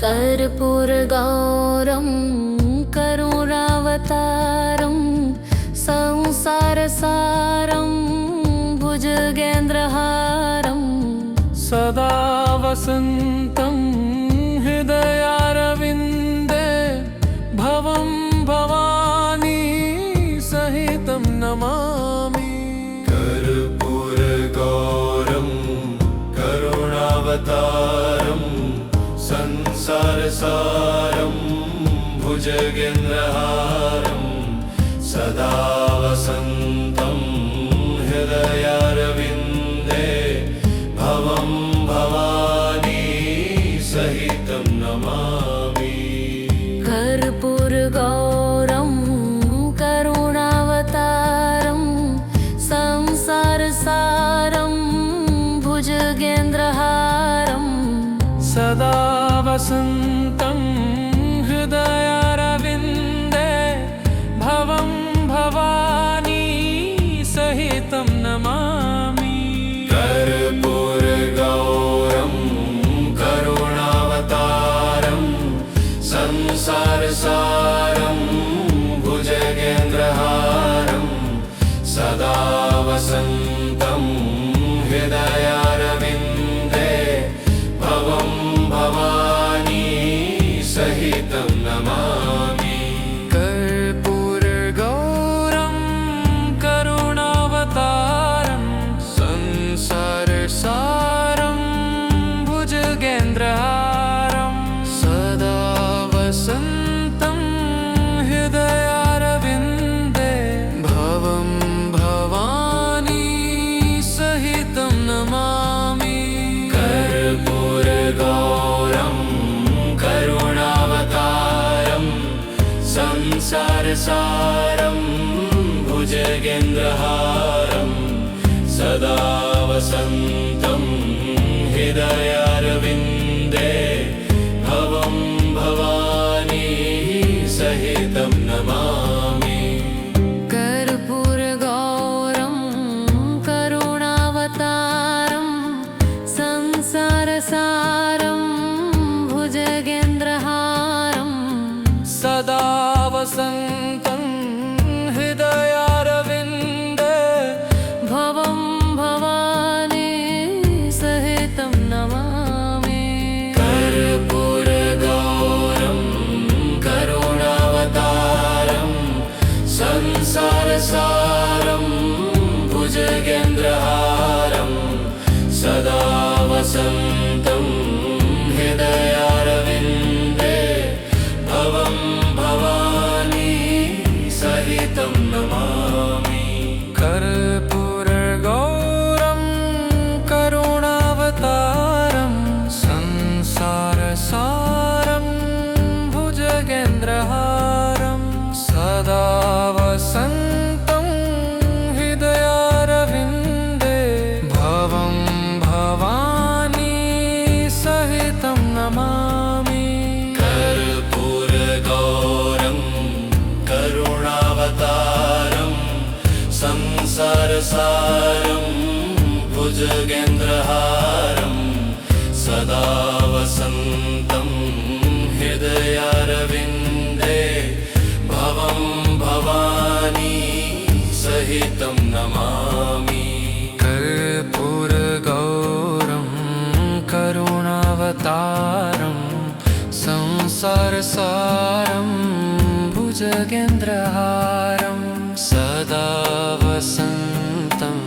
कर्पूरगौरं करुणावतारं संसारसारं भुजगेन्द्रहारं सदा वसन्तं हृदयारविन्दे भवं भवानी सहितं नमामि। कर्पूरगौरं करुणावतारं संसारसारं भुजगेन्द्रहारं सदा वसन्तं हृदयारविन्दे भवं भवानी सहितं नमामि। कर्पूरगौरं करुणावतारं संसारसारं भुजगेन्द्रहारं सदा वसन्तं हृदयारविन्दे भवं भवानी सहितं नमामि। कर्पूरगौरं करुणावतारं संसारसारं भुजगेन्द्रहारं सदा वसन्तं हृदयारविन्दे भवं भवानी सहितं नमामि। कर्पूरगौरं करुणावतारं संसारसारं भुजगेन्द्रहारं सदा वसन्तं हृदयारविन्दे भवं भवानी सहितं नमामि। कर्पूरगौरं करुणावतारं संसारसारं भुजगेन्द्रहारं सदा वसन्तं हृदयारविन्दे भवं भवानी सहितं नमामि। कर्पूरगौरं करुणावतारं संसारसारं भुजगेन्द्रहारं सदा वसन्तं हृदयारविन्दे भवं भवानी सहितं नमामि। कर्पूरगौरं करुणावतारं संसारसारं भुजगेन्द्रहारं सदा वसन्तं हृदयारविन्दे भवं भवानी सहितं नमामि। कर्पूरगौरं करुणावतारं संसारसारं भुजगेन्द्रहारं सदा वसन्तं हृदयारविन्दे भवं भवानी सहितं नमामि। कर्पूरगौरं करुणावतारं संसारसारं भुजगेन्द्रहारं सदा वसन्तं हृदयारविन्दे भवं भवानी सहितं नमामि। कर्पूरगौरं करुणावतारं संसारसारं भुजगेन्द्रहारं सदा वसन्तं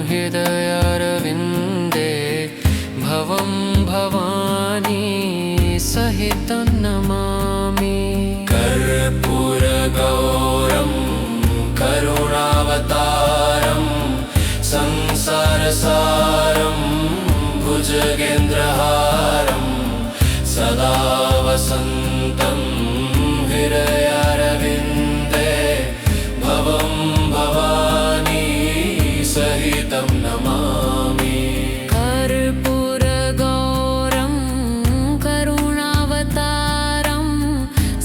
हृदयारविन्दे भवं भवानी सहितं नमामि। कर्पूरगौरं करुणावतारं संसारसारं भुजगेन्द्रहारं सदा वसन्तं हृदयारविन्दे भवं भवानी सहितं नमामि। कर्पूरगौरं करुणावतारं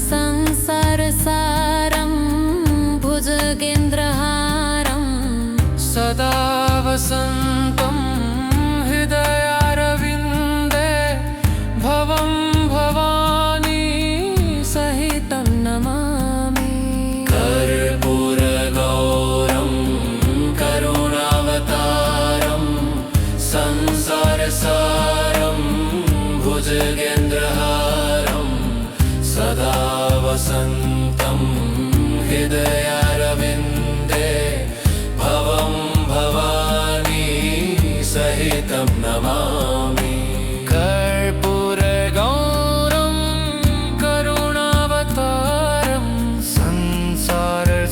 संसारसारं भुजगेन्द्रहारं सदा वसन्तं हृदयारविन्दे सहितं नमामि कर्पूरगौरं करुणावतारं संसारसारं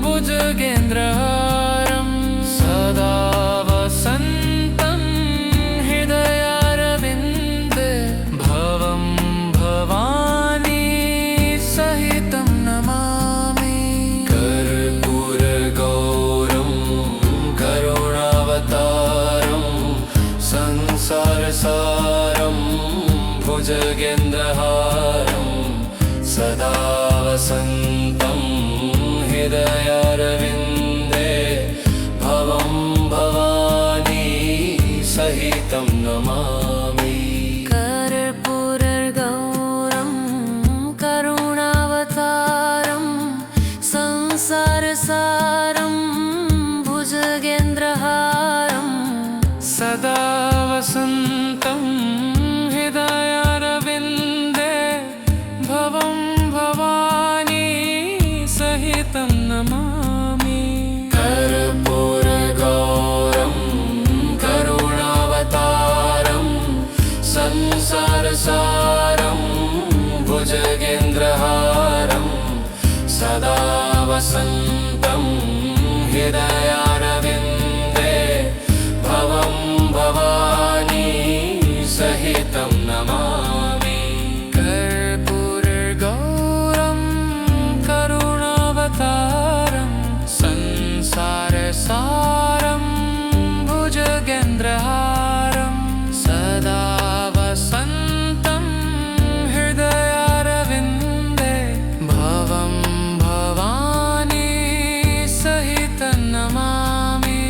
भुजगेन्द्रहारं सदा वसन्तं हृदयारविन्दे भवं भवानी सहितं नमामि कर्पूरगौरं करुणावतारं संसारसारं भुजगेन्द्रहारं सदा वसन्तं हृदयारविन्दे भवं भवानी सहितं नमामि कर्पूरगौरं करुणावतारं संसारसारं भुजगेन्द्रहारं सदा वसन्तं हृदयारविन्दे भवं भवानी सहितं नमामि कर्पूरगौरं करुणावतारं संसारसारं भुजगेन्द्रहारं सदा वसन्तं हृदयारविन्दे भवं भवानी सहितं नमामि कर्पूरगौरं करुणावतारं संसारसारं भुजगेन्द्रहारं सदा वसन्तं हृदयारविन्दे भवं भवानी सहितं नमामि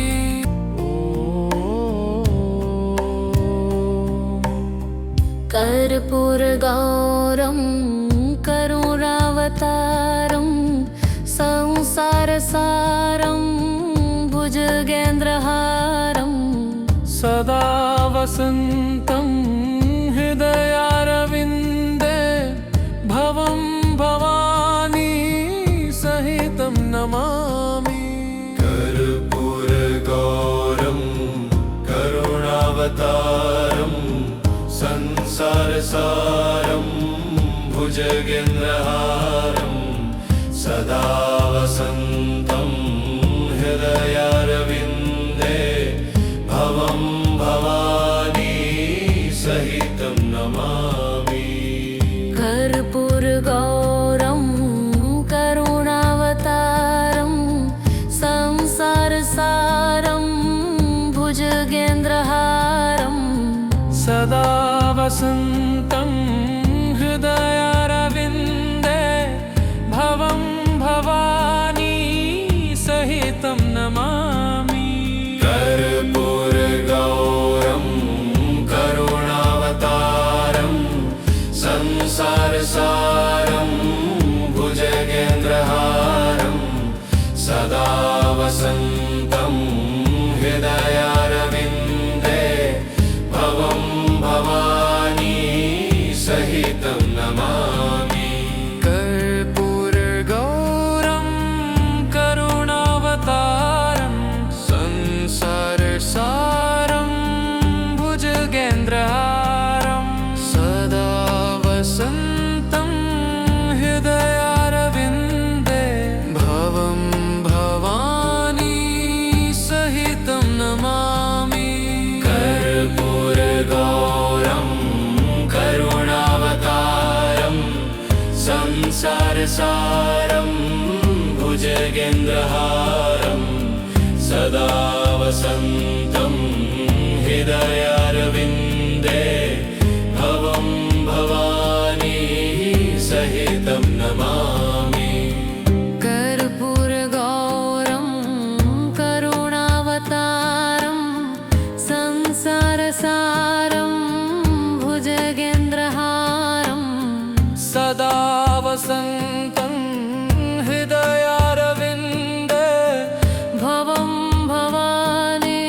कर्पूरगौरं करुणावतारं संसारसारं भुजगेन्द्रहारं सदा वसन्तं हृदयारविन्दे भवं भवानी सहितं नमामि कर्पूरगौरं करुणावतारं संसारसारं भुजगेन्द्रहारं सदा वसन्तं हृदयारविन्दे भवं भवानी सहितं नमामि कर्पूरगौरं करुणावतारं संसारसारं भुजगेन्द्रहारं सदा वसन्तं हृदयारविन्दे भवं भवानी सहितं नमामि कर्पूरगौरं करुणावतारं संसारसारं भुजगेन्द्रहारं सदा वसन्तं हृदयारविन्दे भवं भवानी सहितं नमामि कर्पूरगौरं करुणावतारं संसारसारं भुजगेन्द्रहारं सदा वसन्तं हृदयारविन्दे भवं भवानी सहितं नमामि कर्पूरगौरं करुणावतारं संसारसारं भुजगेन्द्रहारं सदा वसन्तं हृदयारविन्दे भवं भवानी सहितं नमामि कर्पूरगौरं करुणावतारं संसारसारं भुजगेन्द्रहारं सदा वसन्तं हृदयारविन्दे भवं भवानी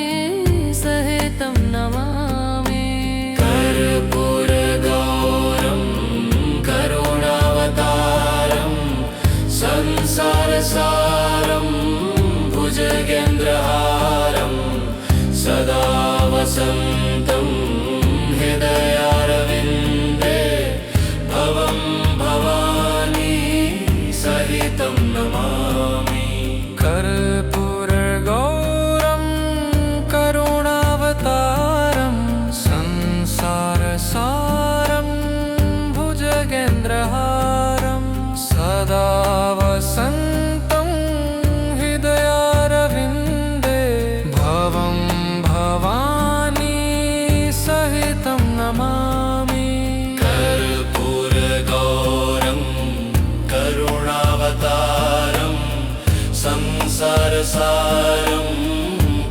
संसारसारं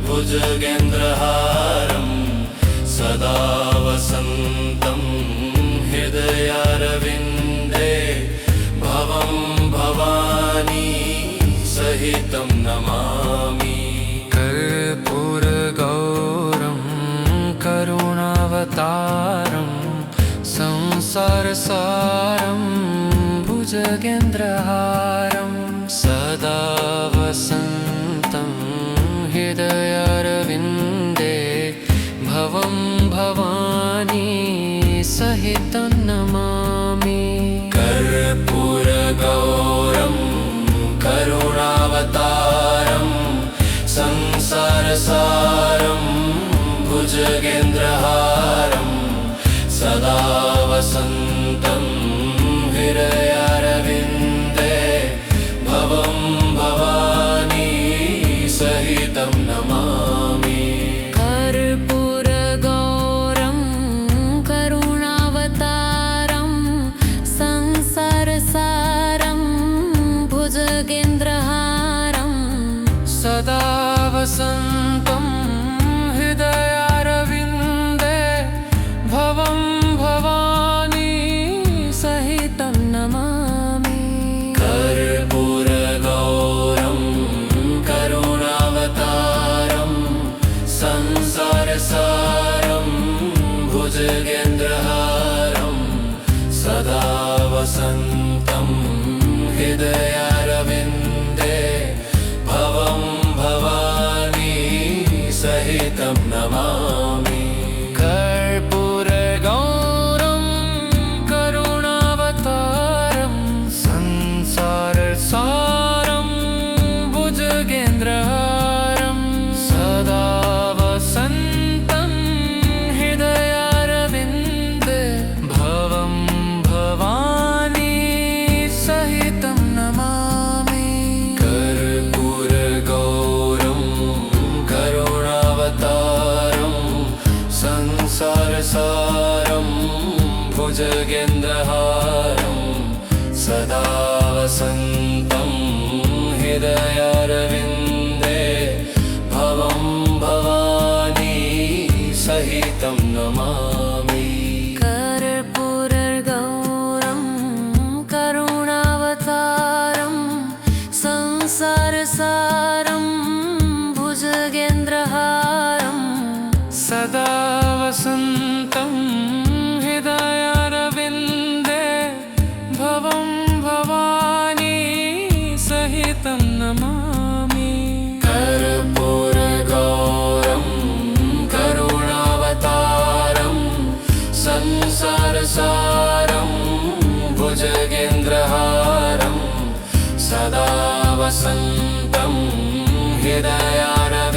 भुजगेन्द्रहारं सदा वसन्तं हृदयारविन्दे भवं भवानी सहितं नमामि। कर्पूरगौरं करुणावतारं संसारसारं भुजगेन्द्रहारं सदा वसन्तं हृदयारविन्दे भवं भवानी सहितं नमामि। कर्पूरगौरं करुणावतारं संसारसारं भुजगेन्द्रहारं सदा वसन्तं हृदयारविन्दे भवं भवानी सहितं नमामि। कर्पूरगौरं करुणावतारं संसारसारं भुजगेन्द्रहारं सदा वसन्तं हृदयारविन्दे भवं भवानी सहितं नमामि। कर्पूरगौरं करुणावतारं संसारसारं भुजगेन्द्रहारं सदा वसन्तं हृदयारविन्दे भवं भवानी सहितं नमामि। कर्पूरगौरं करुणावतारं संसारसारं भुजगेन्द्रहारं सदा वसन्तं हृदयारविन्दे भवं भवानी सहितं नमामि। कर्पूरगौरं करुणावतारं संसारसारं भुजगेन्द्रहारं सदा वसन्तं हृदयारविन्दे भवं भवानी सहितं नमामि। कर्पूरगौरं करुणावतारं संसारसारं भुजगेन्द्रहारं सदा वसन्तं हृदयारविन्दे भवं भवानी सहितं नमामि। कर्पूरगौरं करुणावतारं संसारसारं भुजगेन्द्रहारं सदा वसन्तं हृदयारविन्दे